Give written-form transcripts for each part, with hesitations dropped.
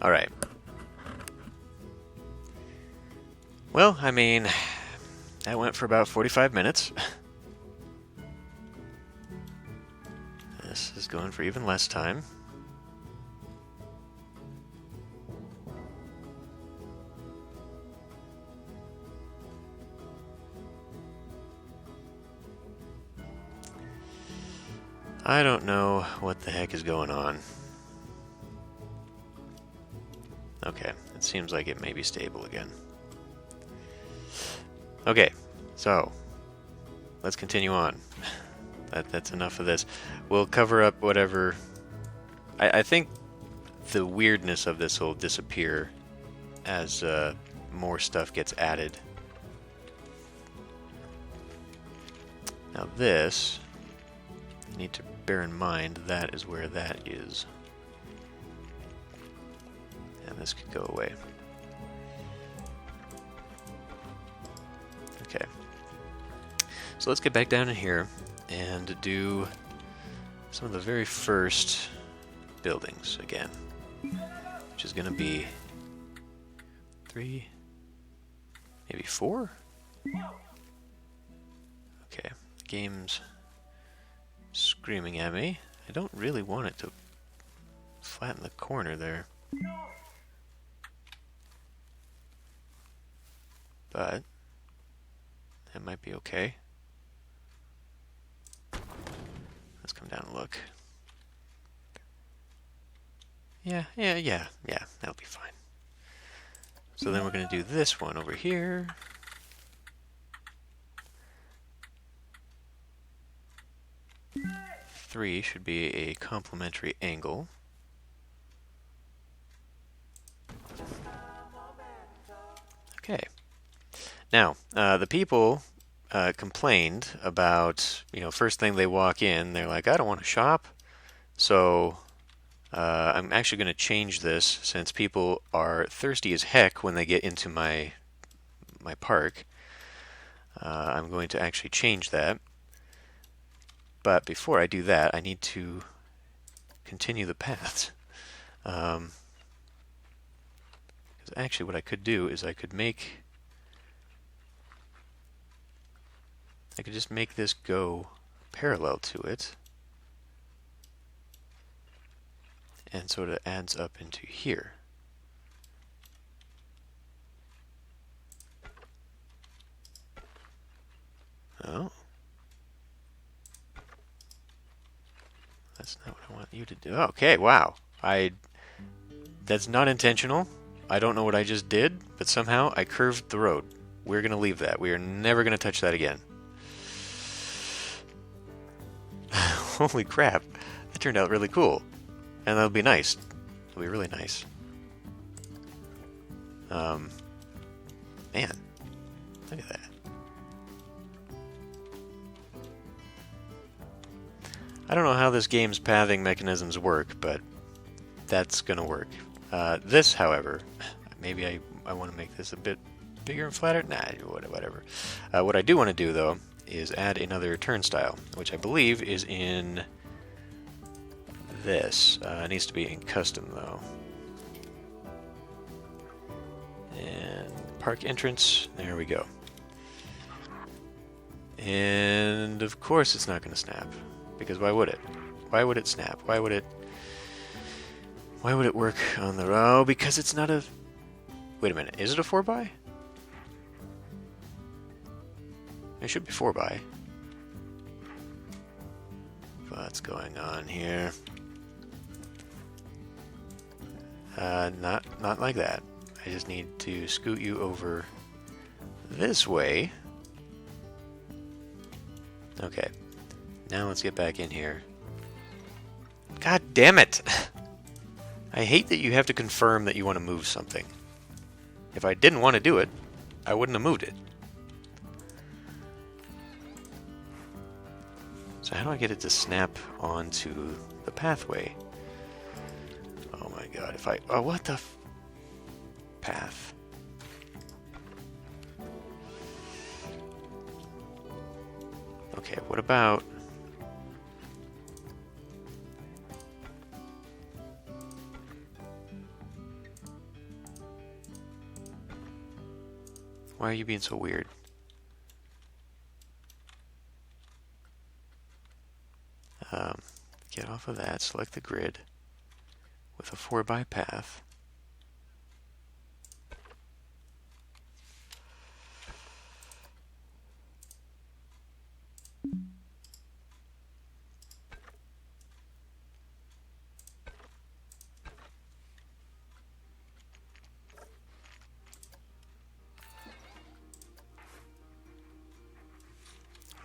Alright. Well, I mean, that went for about 45 minutes. This is going for even less time. I don't know what the heck is going on. Okay, it seems like it may be stable again. Okay, so let's continue on. That's enough of this. We'll cover up whatever... I think the weirdness of this will disappear as more stuff gets added. Now this, you need to bear in mind that is where that is. And this could go away. Okay. So let's get back down in here and do some of the very first buildings again, which is going to be 3, maybe 4? Okay, the game's screaming at me. I don't really want it to flatten the corner there. But that might be okay. Let's come down and look. Yeah, that'll be fine. So then we're going to do this one over here. Three should be a complementary angle. Okay. Now, the people complained about, first thing they walk in, they're like, I don't want to shop. So I'm actually going to change this since people are thirsty as heck when they get into my park. I'm going to actually change that. But before I do that, I need to continue the paths. Because actually what I could do is I could just make this go parallel to it. And so it adds up into here. Oh. That's not what I want you to do. Okay, wow. That's not intentional. I don't know what I just did, but somehow I curved the road. We're going to leave that. We are never going to touch that again. Holy crap. That turned out really cool. And that'll be nice. It'll be really nice. Man. Look at that. I don't know how this game's pathing mechanisms work, but that's gonna work. This, however, maybe I want to make this a bit bigger and flatter. Nah, whatever. What I do want to do, though, is add another turnstile, which I believe is in this. It needs to be in custom, though. And park entrance, there we go. And of course it's not going to snap, because why would it? Why would it snap? Why would it work on the... Oh, because it's not a... Wait a minute, is it a 4x? It should be 4x. What's going on here? Not like that. I just need to scoot you over this way. Okay. Now let's get back in here. God damn it! I hate that you have to confirm that you want to move something. If I didn't want to do it, I wouldn't have moved it. So how do I get it to snap onto the pathway? Oh my god, if I... Oh, what the... path. Okay, what about... Why are you being so weird? Get off of that, select the grid with a 4x path.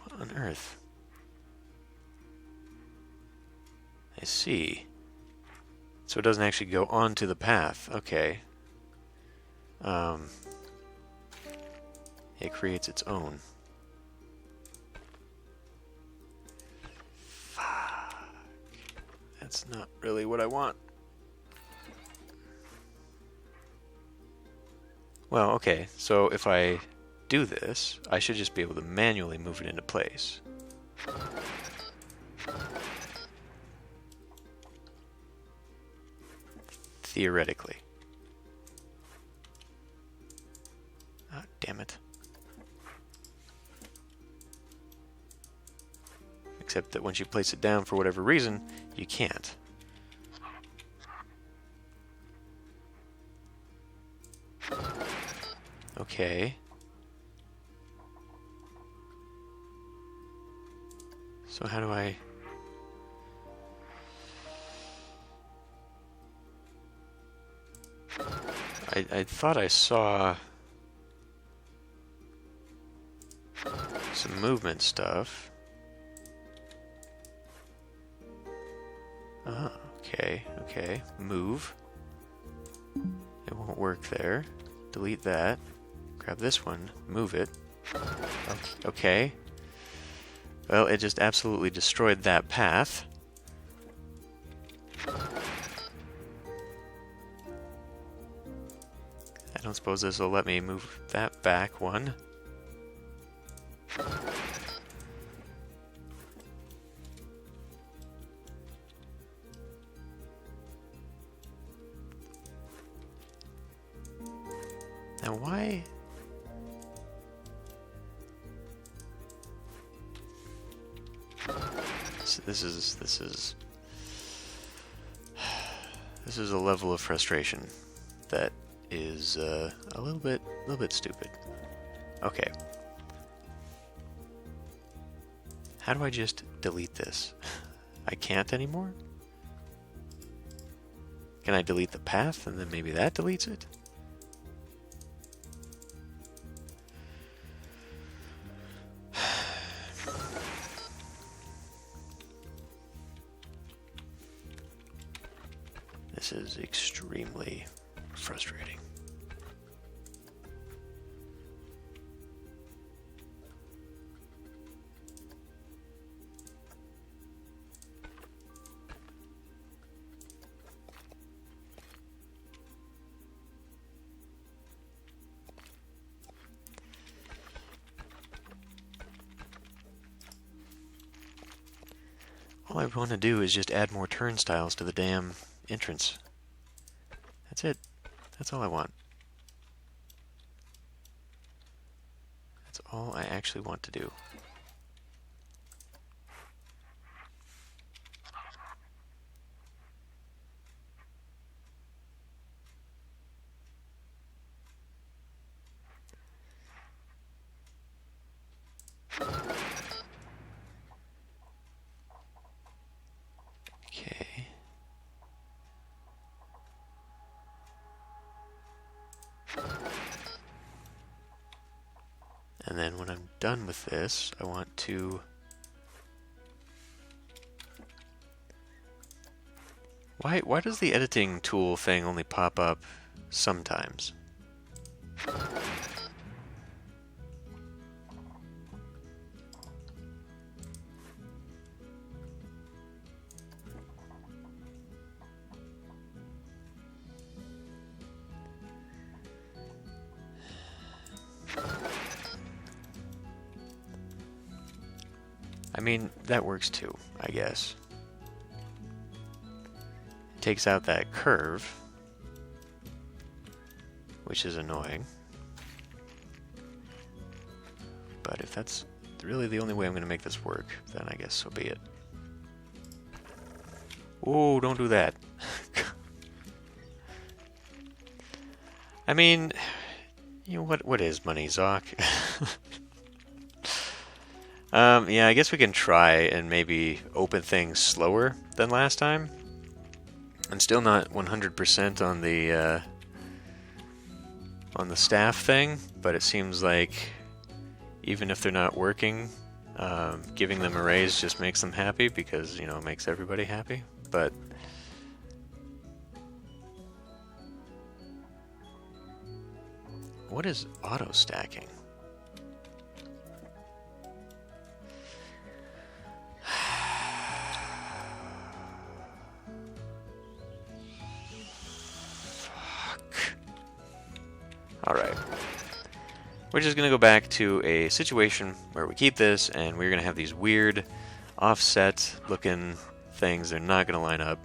What on earth? I see. So it doesn't actually go onto the path. Okay. It creates its own. Fuck. That's not really what I want. Well, okay. So if I do this, I should just be able to manually move it into place. Theoretically. Ah, damn it. Except that once you place it down for whatever reason, you can't. Okay. So how do I... I thought I saw some movement stuff. Ah, okay. Move. It won't work there. Delete that. Grab this one. Move it. Okay. Well, it just absolutely destroyed that path. I don't suppose this will let me move that back one. Now why? This is a level of frustration that is a little bit stupid. Okay. How do I just delete this? I can't anymore? Can I delete the path and then maybe that deletes it? This is extremely frustrating. All I want to do is just add more turnstiles to the damn entrance. That's it. That's all I want. That's all I actually want to do. Okay. And then when I'm done with this, I want to... Why does the editing tool thing only pop up sometimes? I mean, that works too, I guess. It takes out that curve, which is annoying. but if that's really the only way I'm going to make this work, then I guess so be it. Oh, don't do that. I mean, you know, what is money, Zoc? Yeah, I guess we can try and maybe open things slower than last time. I'm still not 100% on the staff thing, but it seems like even if they're not working, giving them a raise just makes them happy because, you know, it makes everybody happy. But what is auto stacking? Alright. We're just going to go back to a situation where we keep this, and we're going to have these weird offset looking things. They're not going to line up.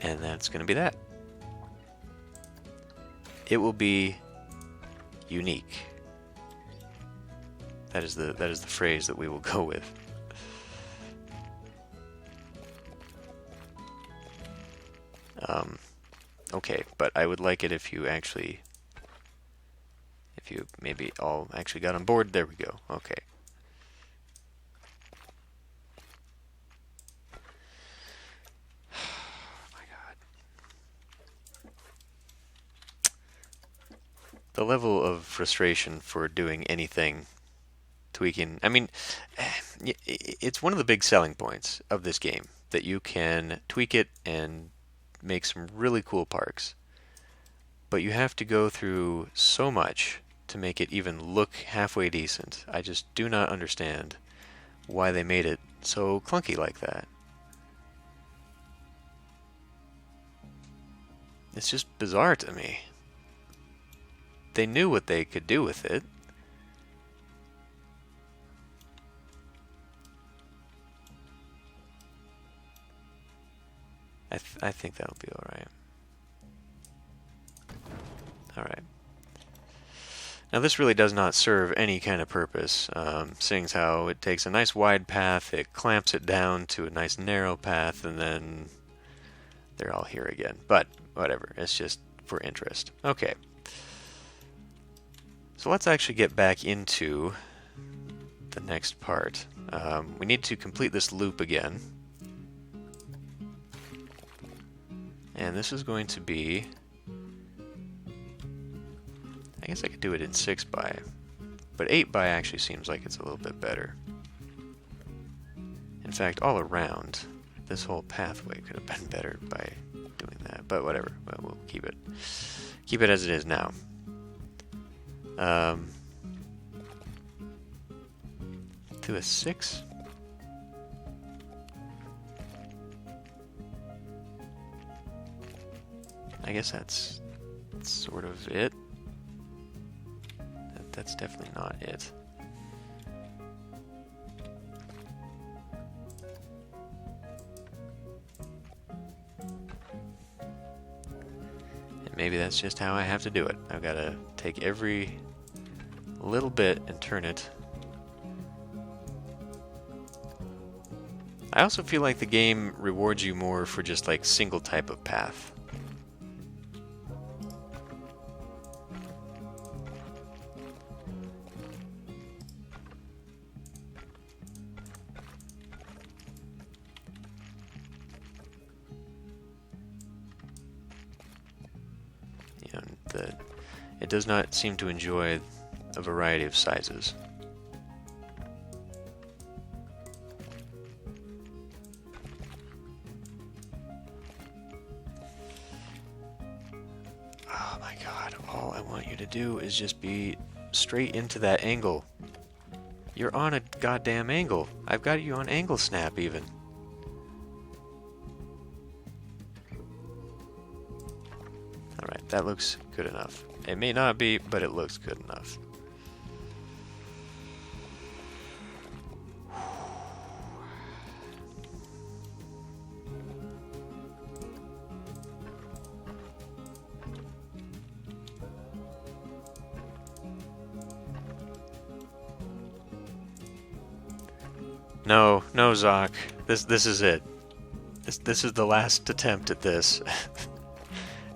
And that's going to be that. It will be unique. That is the phrase that we will go with. Okay, but I would like it if you maybe all actually got on board. There we go. Okay. Oh my God. The level of frustration for doing anything tweaking. I mean, it's one of the big selling points of this game that you can tweak it and make some really cool parks, but you have to go through so much to make it even look halfway decent. I just do not understand why they made it so clunky like that. It's just bizarre to me. They knew what they could do with it. I think that'll be alright. Alright. Now this really does not serve any kind of purpose, seeing as how it takes a nice wide path, it clamps it down to a nice narrow path, and then they're all here again. But whatever, it's just for interest. Okay. So let's actually get back into the next part. We need to complete this loop again. And this is going to be, I guess I could do it in 6 by, but 8 by actually seems like it's a little bit better. In fact, all around, this whole pathway could have been better by doing that, but whatever, we'll keep it as it is now. To a 6? I guess that's sort of it. That's definitely not it. And maybe that's just how I have to do it. I've got to take every little bit and turn it. I also feel like the game rewards you more for just like single type of path. It does not seem to enjoy a variety of sizes. Oh my God, all I want you to do is just be straight into that angle. You're on a goddamn angle. I've got you on angle snap even. Alright, that looks good enough. It may not be, but it looks good enough. No, no, Zoc. This is it. This is the last attempt at this.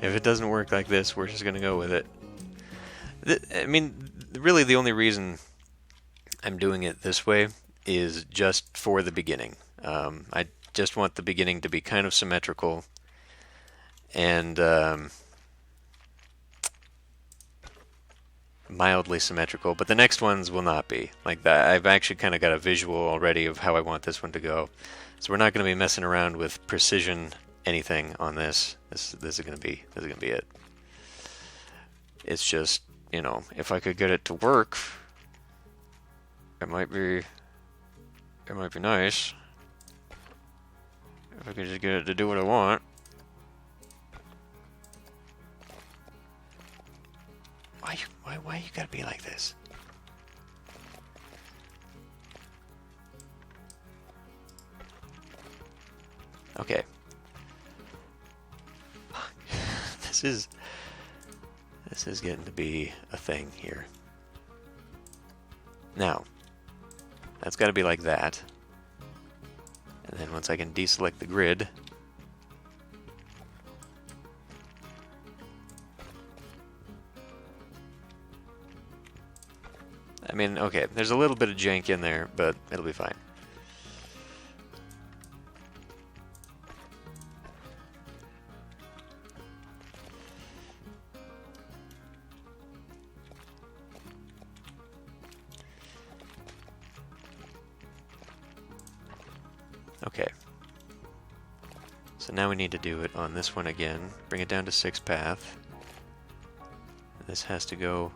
If it doesn't work like this, we're just gonna go with it. I mean, really, the only reason I'm doing it this way is just for the beginning. I just want the beginning to be kind of symmetrical, and mildly symmetrical, but the next ones will not be like that. I've actually kind of got a visual already of how I want this one to go, so we're not going to be messing around with precision anything on this. This is going to be it. It's just, you know, if I could get it to work, it might be nice if I could just get it to do what I want. Why you gotta be like this? Okay. This is getting to be a thing here. Now, that's got to be like that. And then once I can deselect the grid, I mean, okay, there's a little bit of jank in there, but it'll be fine. Okay. So now we need to do it on this one again. Bring it down to 6 path. This has to go...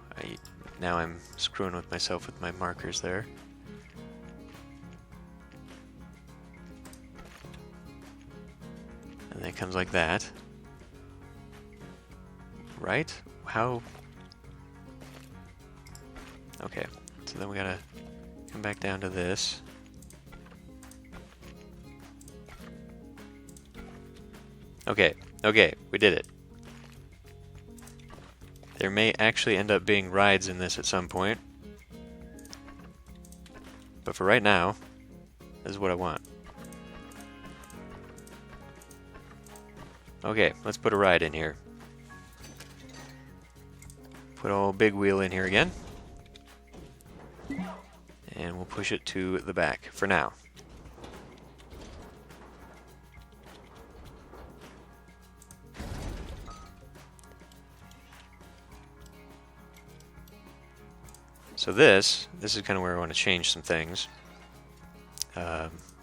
Now I'm screwing with myself with my markers there. And then it comes like that. Right? How? Okay, so then we gotta come back down to this. Okay, we did it. There may actually end up being rides in this at some point. But for right now, this is what I want. Okay, let's put a ride in here. Put old Big Wheel in here again. And we'll push it to the back for now. So this is kind of where I want to change some things.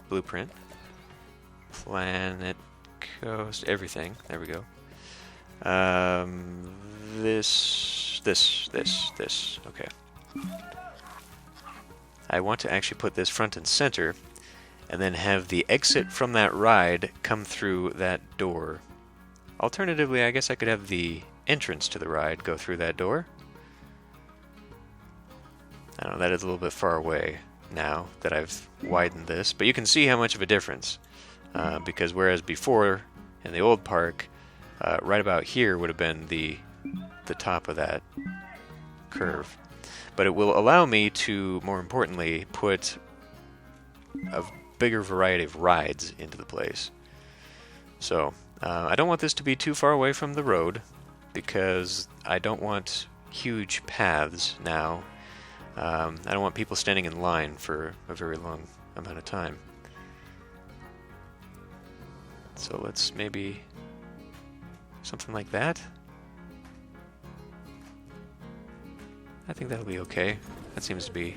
Blueprint, planet, coast, everything. There we go. This. Okay. I want to actually put this front and center, and then have the exit from that ride come through that door. Alternatively, I guess I could have the entrance to the ride go through that door. I don't know, that is a little bit far away now that I've widened this, but you can see how much of a difference, because whereas before in the old park, right about here would have been the top of that curve. But it will allow me to, more importantly, put a bigger variety of rides into the place. So I don't want this to be too far away from the road, because I don't want huge paths now. I don't want people standing in line for a very long amount of time. So let's maybe something like that. I think that'll be okay. That seems to be...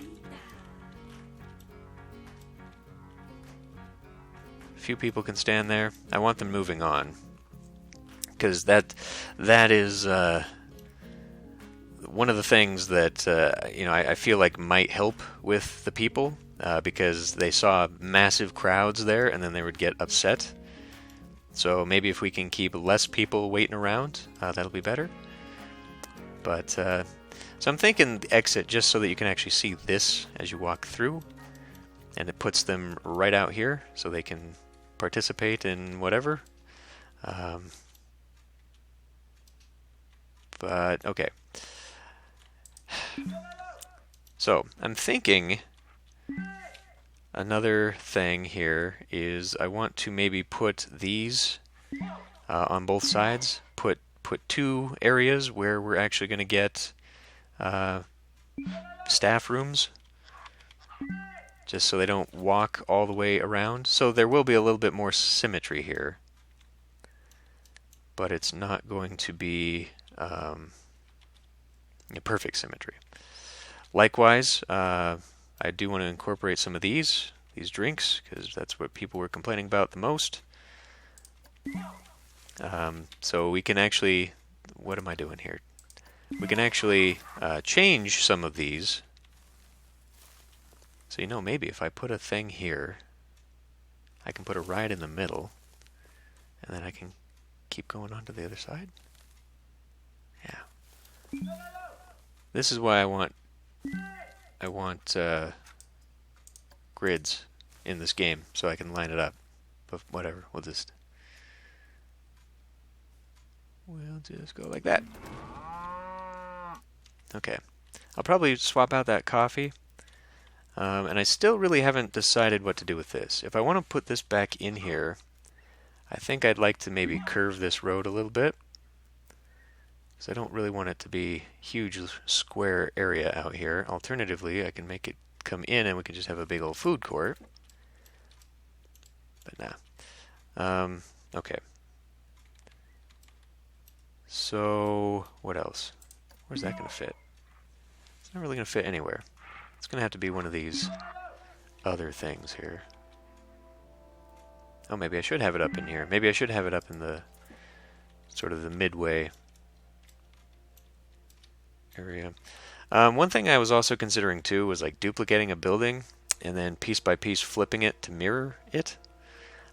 A few people can stand there. I want them moving on, because that is one of the things that I feel like might help with the people, because they saw massive crowds there and then they would get upset. So maybe if we can keep less people waiting around, that'll be better. But so I'm thinking exit just so that you can actually see this as you walk through, and it puts them right out here so they can participate in whatever. But okay. So I'm thinking another thing here is I want to maybe put these on both sides. Put two areas where we're actually going to get staff rooms, just so they don't walk all the way around. So there will be a little bit more symmetry here, but it's not going to be a perfect symmetry. Likewise, I do want to incorporate some of these drinks, because that's what people were complaining about the most. So we can actually, what am I doing here? We can actually change some of these. So, you know, maybe if I put a thing here, I can put a ride in the middle, and then I can keep going on to the other side. Yeah. This is why I want grids in this game, so I can line it up. But whatever, we'll just go like that. Okay. I'll probably swap out that coffee. And I still really haven't decided what to do with this. If I want to put this back in here, I think I'd like to maybe curve this road a little bit, because I don't really want it to be a huge square area out here. Alternatively, I can make it come in and we can just have a big old food court. But nah. Okay. So, what else? Where's that going to fit? It's not really going to fit anywhere. It's going to have to be one of these other things here. Oh, maybe I should have it up in here. Maybe I should have it up in the sort of the midway area. One thing I was also considering too was like duplicating a building and then piece by piece flipping it to mirror it.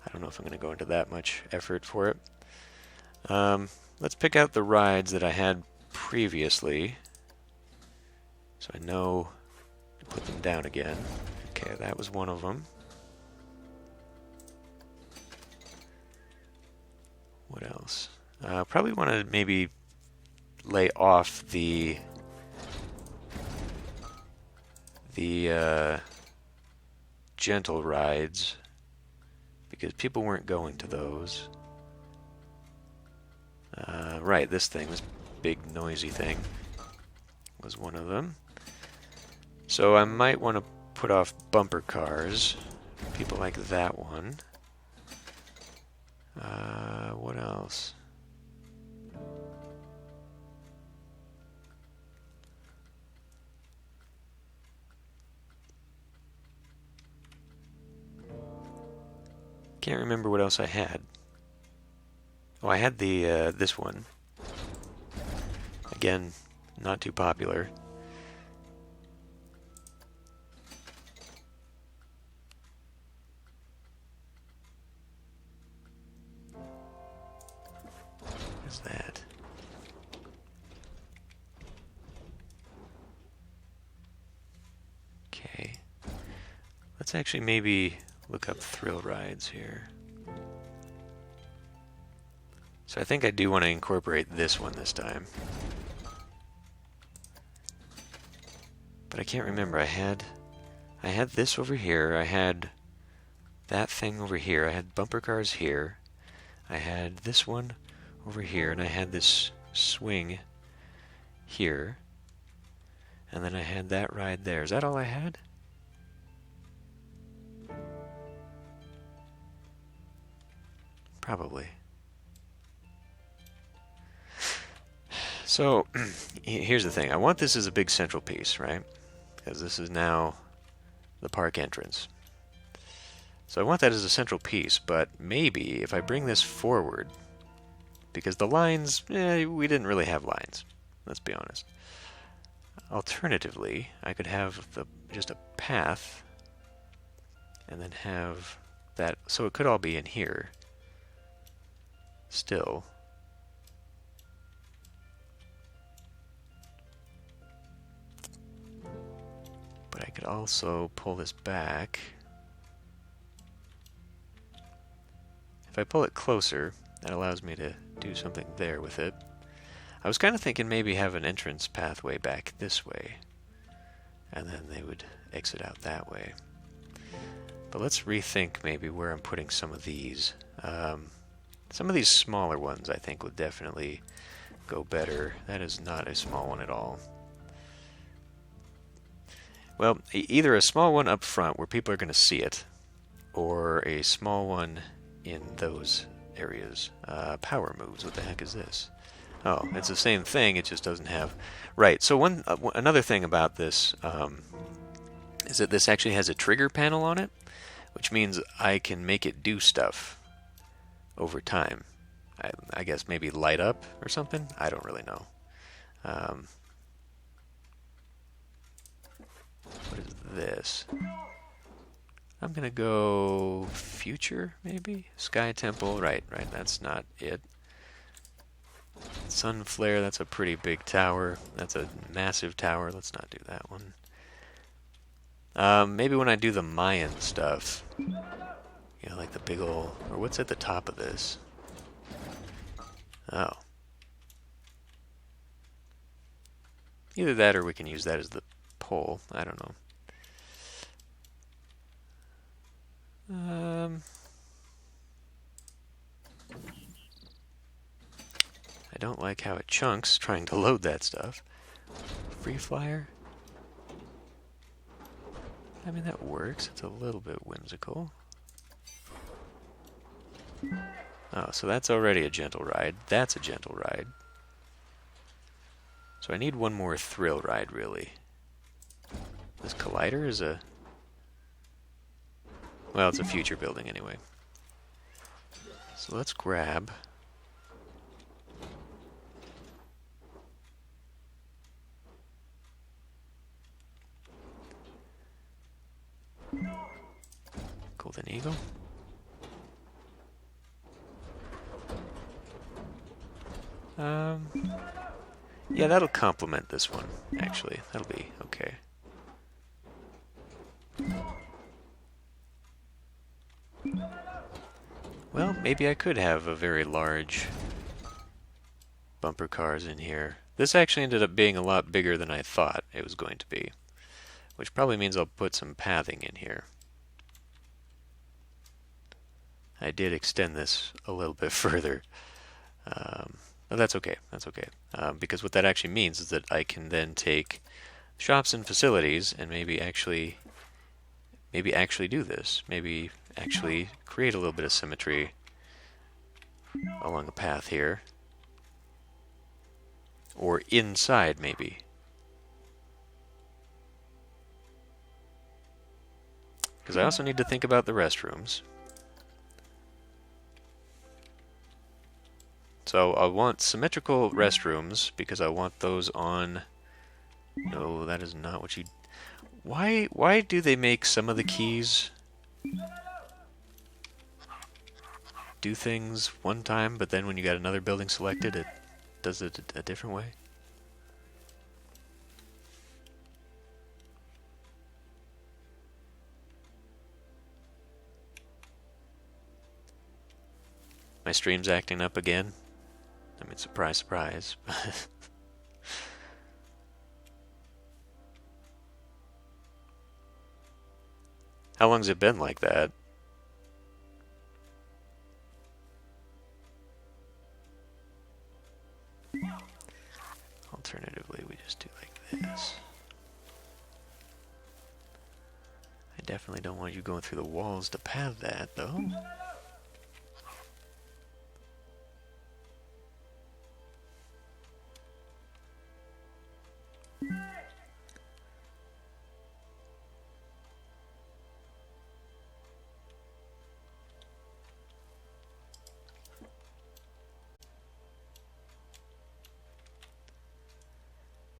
I don't know if I'm going to go into that much effort for it. Let's pick out the rides that I had previously, so I know to put them down again. Okay, that was one of them. What else? Probably want to maybe lay off the gentle rides, because people weren't going to those. Right, this big noisy thing was one of them. So I might want to put off bumper cars. People like that one. What else? Can't remember what else I had. Oh, I had the this one. Again, not too popular. What's that? Okay. Let's actually maybe look up thrill rides here. So I think I do want to incorporate this one this time. But I can't remember. I had this over here. I had that thing over here. I had bumper cars here. I had this one over here, and I had this swing here. And then I had that ride there. Is that all I had? Probably. So, here's the thing. I want this as a big central piece, right? Because this is now the park entrance. So I want that as a central piece, but maybe if I bring this forward, because the lines, we didn't really have lines, let's be honest. Alternatively, I could have just a path, and then have that, so it could all be in here, still. But I could also pull this back. If I pull it closer, that allows me to do something there with it. I was kind of thinking maybe have an entrance pathway back this way, and then they would exit out that way. But let's rethink maybe where I'm putting some of these. Some of these smaller ones I think would definitely go better. That is not a small one at all. Well, either a small one up front where people are going to see it, or a small one in those areas. Power moves, what the heck is this? Oh, it's the same thing, it just doesn't have... Right, so another thing about this is that this actually has a trigger panel on it, which means I can make it do stuff over time. I guess maybe light up or something? I don't really know. What is this? I'm gonna go future, maybe? Sky Temple, right, that's not it. Sun Flare, that's a pretty big tower. That's a massive tower. Let's not do that one. Maybe when I do the Mayan stuff. You know, like the big ol'... Or what's at the top of this? Oh. Either that or we can use that as the pole. I don't know. I don't like how it chunks trying to load that stuff. Free flyer? I mean, that works. It's a little bit whimsical. Oh, so that's already a gentle ride. That's a gentle ride. So I need one more thrill ride, really. This collider is a... Well, it's a future building anyway. So let's grab... Golden Eagle. Yeah, that'll complement this one, actually. That'll be okay. Well, maybe I could have a very large bumper cars in here. This actually ended up being a lot bigger than I thought it was going to be, which probably means I'll put some pathing in here. I did extend this a little bit further. But that's okay. That's okay. Because what that actually means is that I can then take shops and facilities and maybe actually do this. Maybe actually create a little bit of symmetry along a path here. Or inside, maybe. Because I also need to think about the restrooms. So I want symmetrical restrooms because I want those on... No, that is not what you... Why do they make some of the keys do things one time, but then when you got another building selected, it does it a different way? My stream's acting up again. I mean, surprise, surprise. How long's it been like that? Alternatively, we just do like this. I definitely don't want you going through the walls to path that, though.